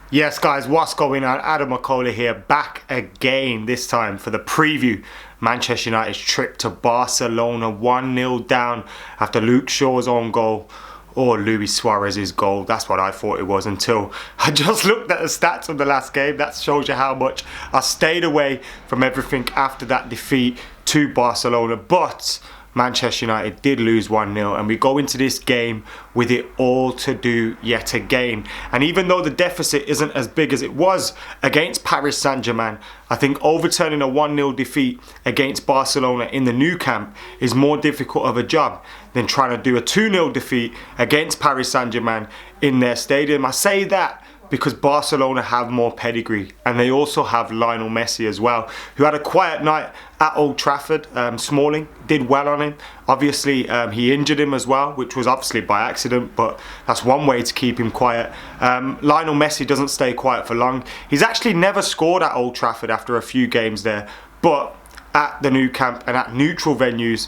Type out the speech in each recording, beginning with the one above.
Yes, guys, what's going on? Adam McKola here, back again, this time for the preview. Manchester United's trip to Barcelona, 1-0 down after Luke Shaw's own goal, or Luis Suarez's goal. That's what I thought it was until I just looked at the stats of the last game. That shows you how much I stayed away from everything after that defeat to Barcelona. But Manchester United did lose 1-0, and we go into this game with it all to do yet again. And even though the deficit isn't as big as it was against Paris Saint Germain, I think overturning a 1-0 defeat against Barcelona in the Nou Camp is more difficult of a job than trying to do a 2-0 defeat against Paris Saint Germain in their stadium. I say that because Barcelona have more pedigree, and they also have Lionel Messi as well, who had a quiet night at Old Trafford. Smalling did well on him. Obviously, he injured him as well, which was obviously by accident, but that's one way to keep him quiet. Lionel Messi doesn't stay quiet for long. He's actually never scored at Old Trafford after a few games there, but at the Nou Camp and at neutral venues,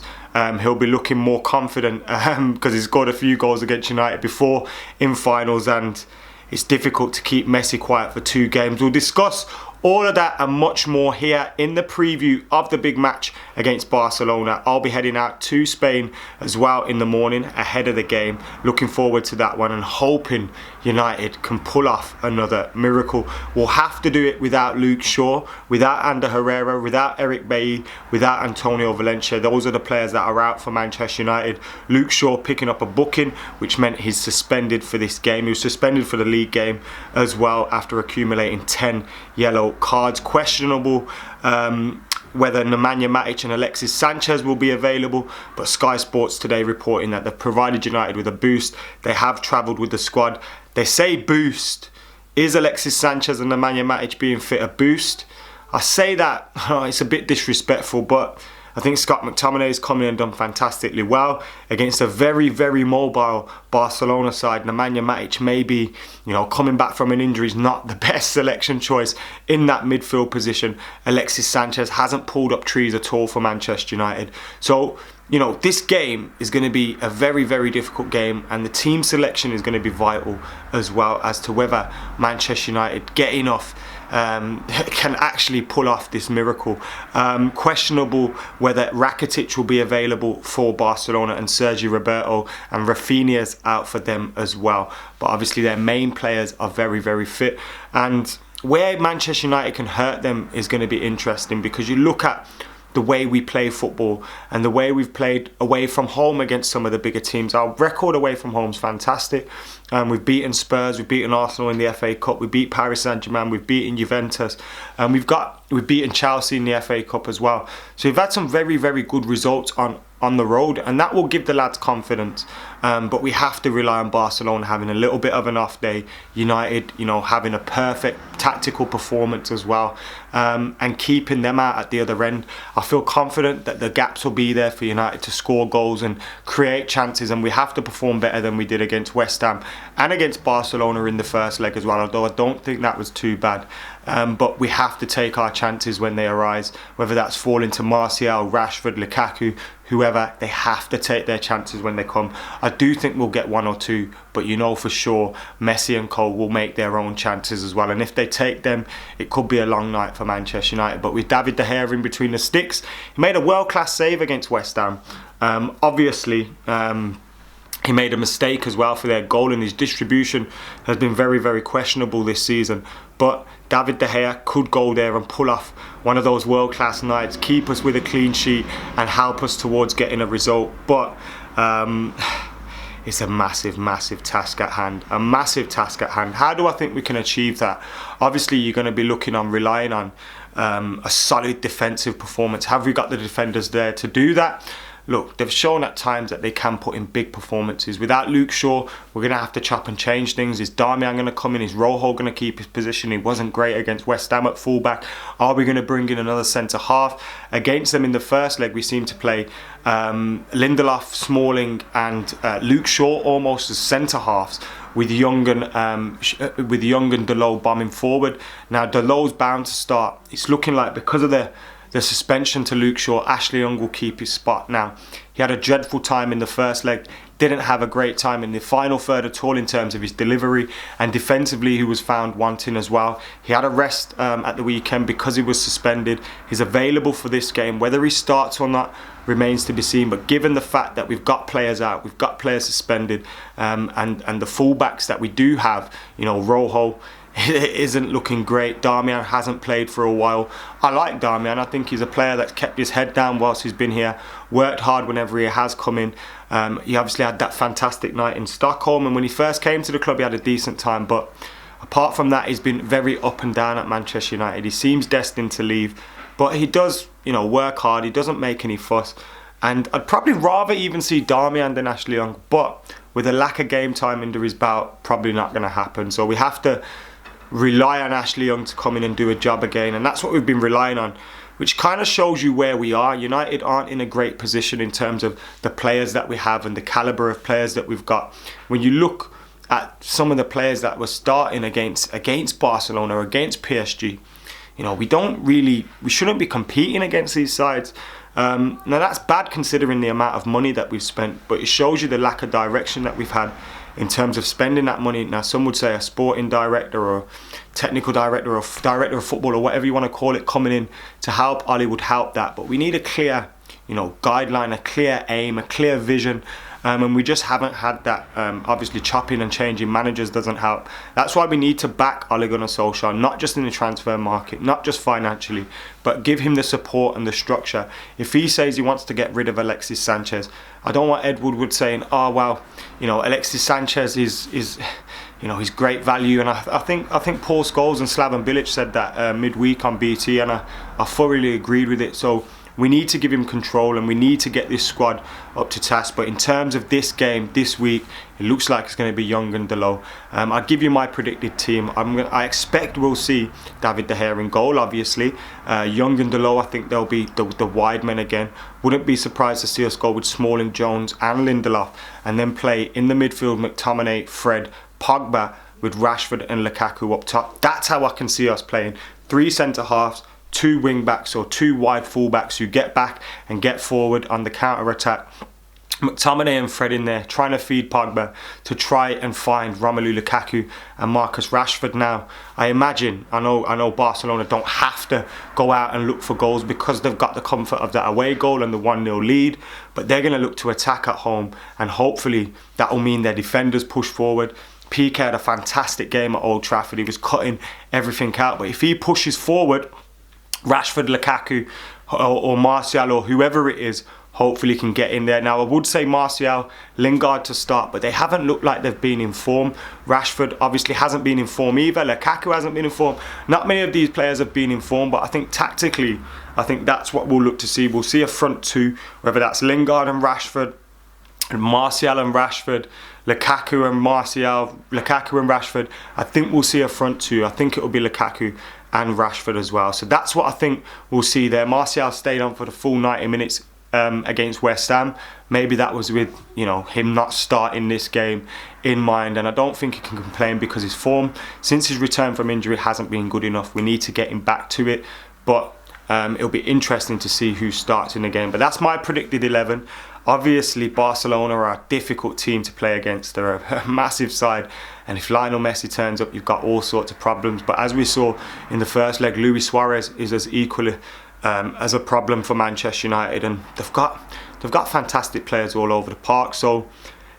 he'll be looking more confident because he's scored a few goals against United before in finals, and it's difficult to keep Messi quiet for 2 games. We'll discuss all of that and much more here in the preview of the big match against Barcelona. I'll be heading out to Spain as well in the morning ahead of the game. Looking forward to that one and hoping United can pull off another miracle. We'll have to do it without Luke Shaw, without Ander Herrera, without Eric Bailly, without Antonio Valencia. Those are the players that are out for Manchester United. Luke Shaw picking up a booking, which meant he's suspended for this game. He was suspended for the league game as well after accumulating 10 yellow cards. Questionable whether Nemanja Matic and Alexis Sanchez will be available, but Sky Sports today reporting that they've provided United with a boost. They have travelled with the squad. They say boost. Is Alexis Sanchez and Nemanja Matic being fit a boost? I say that it's a bit disrespectful, but I think Scott McTominay has come in and done fantastically well against a very, very mobile Barcelona side. Nemanja Matic maybe, coming back from an injury is not the best selection choice in that midfield position. Alexis Sanchez hasn't pulled up trees at all for Manchester United. So, this game is going to be a very, very difficult game, and the team selection is going to be vital as well as to whether Manchester United get enough can actually pull off this miracle. Questionable whether Rakitic will be available for Barcelona, and Sergio Roberto and Rafinha's out for them as well. But obviously their main players are very, very fit, and where Manchester United can hurt them is going to be interesting, because you look at the way we play football and the way we've played away from home against some of the bigger teams. Our record away from home is fantastic. We've beaten Spurs, we've beaten Arsenal in the FA Cup, we beat Paris Saint Germain, we've beaten Juventus, and we've beaten Chelsea in the FA Cup as well. So we've had some very, very good results on the road, and that will give the lads confidence. But we have to rely on Barcelona having a little bit of an off day, United, having a perfect tactical performance as well, and keeping them out at the other end. I feel confident that the gaps will be there for United to score goals and create chances, and we have to perform better than we did against West Ham and against Barcelona in the first leg as well, although I don't think that was too bad. But we have to take our chances when they arise, whether that's falling to Martial, Rashford, Lukaku, whoever. They have to take their chances when they come. I do think we'll get 1 or 2, but for sure Messi and Cole will make their own chances as well, and if they take them, it could be a long night for Manchester United. But with David De Gea in between the sticks, he made a world-class save against West Ham. Obviously, he made a mistake as well for their goal, and his distribution has been very, very questionable this season. But David De Gea could go there and pull off one of those world-class nights, keep us with a clean sheet and help us towards getting a result. But it's a massive, massive task at hand. A massive task at hand. How do I think we can achieve that? Obviously, you're going to be relying on a solid defensive performance. Have we got the defenders there to do that? Look, they've shown at times that they can put in big performances. Without Luke Shaw, we're going to have to chop and change things. Is Darmian going to come in? Is Rojo going to keep his position? He wasn't great against West Ham at fullback. Are we going to bring in another centre-half? Against them in the first leg, we seem to play Lindelof, Smalling and Luke Shaw almost as centre-halves, with Young and Dalot bombing forward. Now, Dalot's bound to start. It's looking like, because of the suspension to Luke Shaw, Ashley Young will keep his spot. Now, he had a dreadful time in the first leg, didn't have a great time in the final third at all in terms of his delivery, and defensively he was found wanting as well. He had a rest at the weekend because he was suspended. He's available for this game. Whether he starts or not remains to be seen, but given the fact that we've got players out, we've got players suspended, and the fullbacks that we do have, you know, Rojo isn't looking great. Darmian hasn't played for a while. I like Darmian. I think he's a player that's kept his head down whilst he's been here, worked hard whenever he has come in. He obviously had that fantastic night in Stockholm, and when he first came to the club he had a decent time, but apart from that he's been very up and down at Manchester United. He seems destined to leave, but he does, you know, work hard. He doesn't make any fuss, and I'd probably rather even see Darmian than Ashley Young, but with a lack of game time under his belt, probably not going to happen. So we have to rely on Ashley Young to come in and do a job again, and that's what we've been relying on, which kind of shows you where we are. United aren't in a great position in terms of the players that we have and the calibre of players that we've got. When you look at some of the players that were starting against Barcelona or against PSG, you know, we shouldn't be competing against these sides. Now that's bad considering the amount of money that we've spent, but it shows you the lack of direction that we've had in terms of spending that money. Now some would say a sporting director or technical director or director of football or whatever you want to call it coming in to help Ole would help that, but we need a clear, you know, guideline, a clear aim, a clear vision, and we just haven't had that. Obviously chopping and changing managers doesn't help. That's why we need to back Ole Gunnar Solskjaer, not just in the transfer market, not just financially, but give him the support and the structure. If he says he wants to get rid of Alexis Sanchez, I don't want Ed Woodward saying, oh well, you know, Alexis Sanchez is you know, he's great value. And I think Paul Scholes and Slaven Bilic said that midweek on BT, and I thoroughly agreed with it. So we need to give him control and we need to get this squad up to task. But in terms of this game this week, it looks like it's going to be Young and Delo. I'll give you my predicted team. I expect we'll see David De Gea in goal, obviously. Young and Delo, I think they'll be the wide men again. Wouldn't be surprised to see us go with Smalling, Jones and Lindelof, and then play in the midfield McTominay, Fred, Pogba, with Rashford and Lukaku up top. That's how I can see us playing. 3 centre-halves, 2 wing-backs or 2 wide full-backs who get back and get forward on the counter-attack. McTominay and Fred in there trying to feed Pogba to try and find Romelu Lukaku and Marcus Rashford. Now I imagine, I know Barcelona don't have to go out and look for goals because they've got the comfort of that away goal and the 1-0 lead, but they're going to look to attack at home, and hopefully that will mean their defenders push forward. Piqué had a fantastic game at Old Trafford. He was cutting everything out, but if he pushes forward, Rashford, Lukaku or Martial or whoever it is hopefully can get in there. Now I would say Martial, Lingard to start, but they haven't looked like they've been in form. Rashford obviously hasn't been in form either. Lukaku hasn't been in form. Not many of these players have been in form, but I think tactically, I think that's what we'll look to see. We'll see a front two, whether that's Lingard and Rashford, and Martial and Rashford, Lukaku and Martial, Lukaku and Rashford. I think we'll see a front two. I think it will be Lukaku and Rashford as well. So that's what I think we'll see there. Martial stayed on for the full 90 minutes against West Ham. Maybe that was with, you know, him not starting this game in mind, and I don't think he can complain because his form since his return from injury hasn't been good enough. We need to get him back to it, but it'll be interesting to see who starts in the game. But that's my predicted 11. Obviously Barcelona are a difficult team to play against. They're a massive side, and if Lionel Messi turns up, you've got all sorts of problems. But as we saw in the first leg, Luis Suarez is as equally as a problem for Manchester United, and they've got fantastic players all over the park. So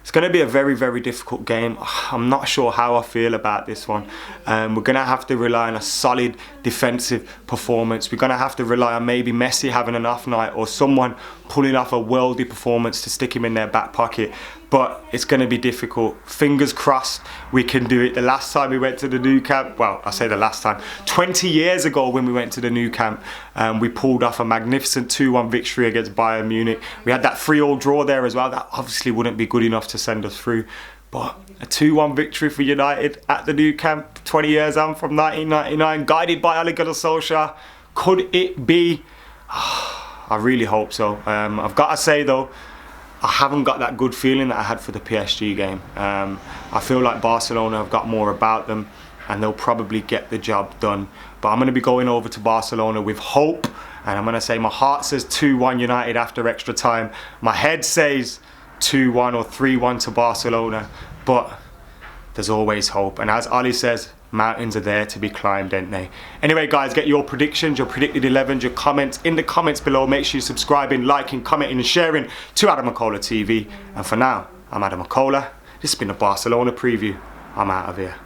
it's going to be a very, very difficult game. I'm not sure how I feel about this one. We're going to have to rely on a solid defensive performance. We're going to have to rely on maybe Messi having an off night or someone pulling off a worldy performance to stick him in their back pocket. But it's going to be difficult. Fingers crossed we can do it. The last time we went to the Nou Camp, well, I say the last time, 20 years ago when we went to the Nou Camp, we pulled off a magnificent 2-1 victory against Bayern Munich. We had that 3-3 draw there as well. That obviously wouldn't be good enough to send us through. But a 2-1 victory for United at the Nou Camp, 20 years on from 1999, guided by Ole Gunnar Solskjaer. Could it be? I really hope so. I've got to say though, I haven't got that good feeling that I had for the PSG game. I feel like Barcelona have got more about them and they'll probably get the job done. But I'm going to be going over to Barcelona with hope, and I'm going to say my heart says 2-1 United after extra time. My head says 2-1 or 3-1 to Barcelona, but there's always hope. And as Ali says, mountains are there to be climbed, ain't they? Anyway, guys, get your predictions, your predicted 11s, your comments in the comments below. Make sure you're subscribing, liking, commenting and sharing to Adam McKola TV. And for now, I'm Adam McKola. This has been a Barcelona preview. I'm out of here.